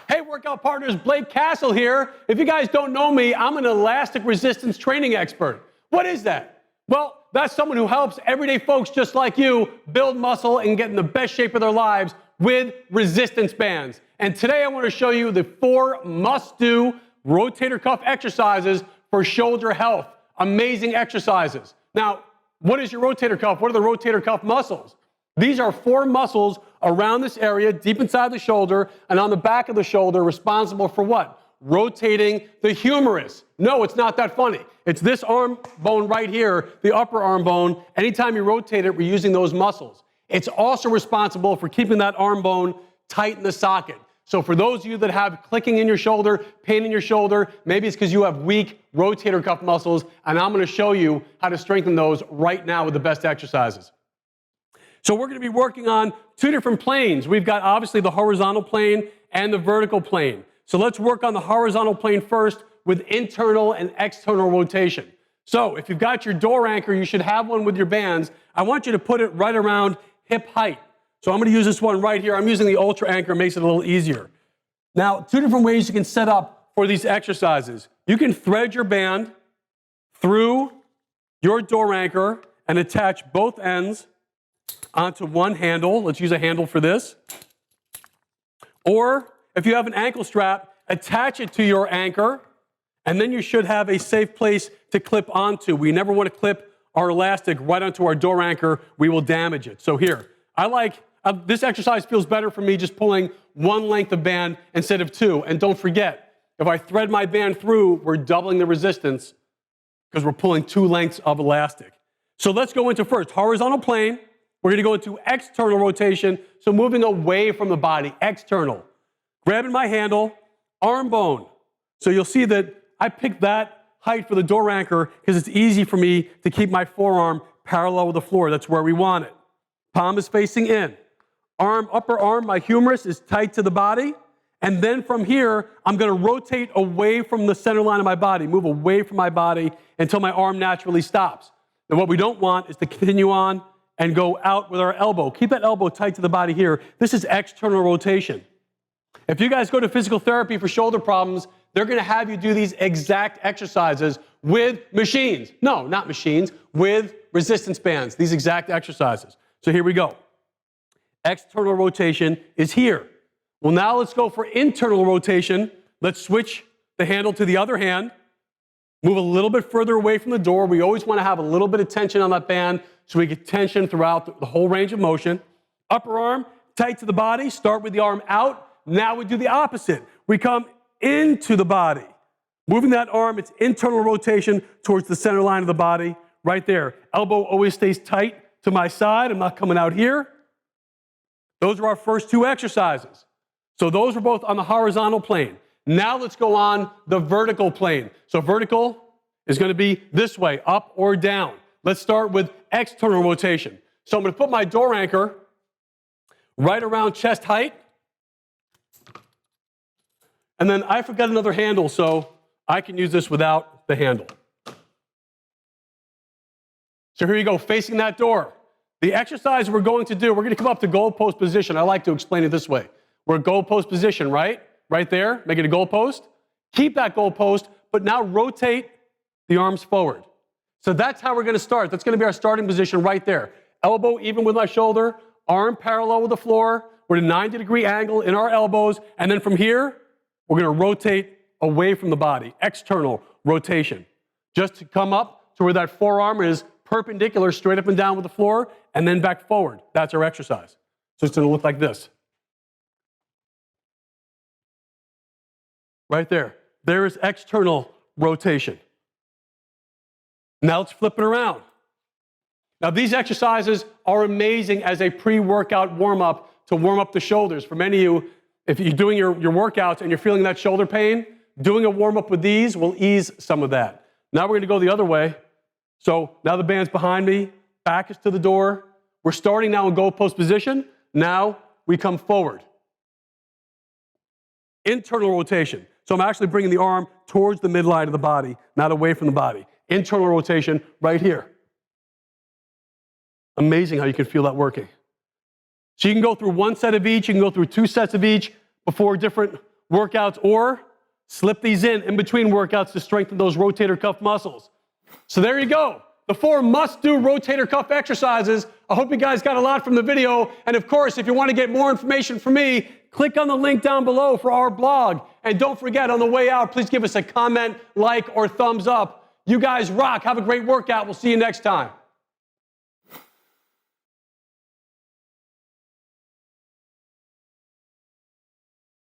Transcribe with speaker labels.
Speaker 1: Hey, workout partners, Blake Kassel here. If you guys don't know me, I'm an elastic resistance training expert. What is that? Well, that's someone who helps everyday folks just like you build muscle and get in the best shape of their lives with resistance bands. And today I want to show you the 4 must-do rotator cuff exercises for shoulder health. Amazing exercises. Now, what is your rotator cuff? What are the rotator cuff muscles? These are 4 muscles around this area, deep inside the shoulder, and on the back of the shoulder, responsible for what? Rotating the humerus. No, it's not that funny. It's this arm bone right here, the upper arm bone. Anytime you rotate it, we're using those muscles. It's also responsible for keeping that arm bone tight in the socket. So for those of you that have clicking in your shoulder, pain in your shoulder, maybe it's because you have weak rotator cuff muscles, and I'm going to show you how to strengthen those right now with the best exercises. So we're going to be working on 2 different planes. We've got obviously the horizontal plane and the vertical plane. So let's work on the horizontal plane first with internal and external rotation. So if you've got your door anchor, you should have one with your bands. I want you to put it right around hip height. So I'm going to use this one right here. I'm using the Ultra Anchor, makes it a little easier. Now, 2 different ways you can set up for these exercises. You can thread your band through your door anchor and attach both ends onto one handle. Let's use a handle for this. Or if you have an ankle strap, attach it to your anchor, and then you should have a safe place to clip onto. We never want to clip our elastic right onto our door anchor. We will damage it. So here, this exercise feels better for me just pulling 1 length of band instead of 2. And don't forget, if I thread my band through, we're doubling the resistance because we're pulling 2 lengths of elastic. So let's go into first horizontal plane. We're going to go into external rotation, so moving away from the body, external. Grabbing my handle, arm bone. So you'll see that I picked that height for the door anchor because it's easy for me to keep my forearm parallel with the floor. That's where we want it. Palm is facing in. Upper arm, my humerus is tight to the body. And then from here, I'm going to rotate away from the center line of my body, move away from my body until my arm naturally stops. Now what we don't want is to continue on and go out with our elbow. Keep that elbow tight to the body here. This is external rotation. If you guys go to physical therapy for shoulder problems, they're going to have you do these exact exercises with machines. No, not machines, with resistance bands, these exact exercises. So here we go. External rotation is here. Well, now let's go for internal rotation. Let's switch the handle to the other hand. Move a little bit further away from the door. We always want to have a little bit of tension on that band so we get tension throughout the whole range of motion. Upper arm, tight to the body. Start with the arm out. Now we do the opposite. We come into the body. Moving that arm, it's internal rotation towards the center line of the body, right there. Elbow always stays tight to my side. I'm not coming out here. Those are our first 2 exercises. So those were both on the horizontal plane. Now let's go on the vertical plane. So vertical is going to be this way, up or down. Let's start with external rotation. So I'm going to put my door anchor right around chest height. And then I forgot another handle, so I can use this without the handle. So here you go, facing that door. The exercise we're going to do, we're going to come up to goalpost position. I like to explain it this way. We're at goalpost position, right? Right there, make it a goalpost. Keep that goalpost, but now rotate the arms forward. So that's how we're going to start. That's going to be our starting position right there. Elbow even with my shoulder, arm parallel with the floor. We're at a 90-degree angle in our elbows. And then from here, we're going to rotate away from the body, external rotation. Just to come up to where that forearm is perpendicular, straight up and down with the floor, and then back forward. That's our exercise. So it's going to look like this. Right there. There is external rotation. Now let's flip it around. Now these exercises are amazing as a pre-workout warm-up to warm up the shoulders. For many of you, if you're doing your workouts and you're feeling that shoulder pain, doing a warm-up with these will ease some of that. Now we're going to go the other way. So now the band's behind me, back is to the door. We're starting now in goalpost position. Now we come forward. Internal rotation. So I'm actually bringing the arm towards the midline of the body, not away from the body. Internal rotation right here. Amazing how you can feel that working. So you can go through 1 set of each, you can go through 2 sets of each before different workouts or slip these in between workouts to strengthen those rotator cuff muscles. So there you go. The 4 must-do rotator cuff exercises. I hope you guys got a lot from the video. And of course, if you want to get more information from me, click on the link down below for our blog. And don't forget, on the way out, please give us a comment, like, or thumbs up. You guys rock. Have a great workout. We'll see you next time.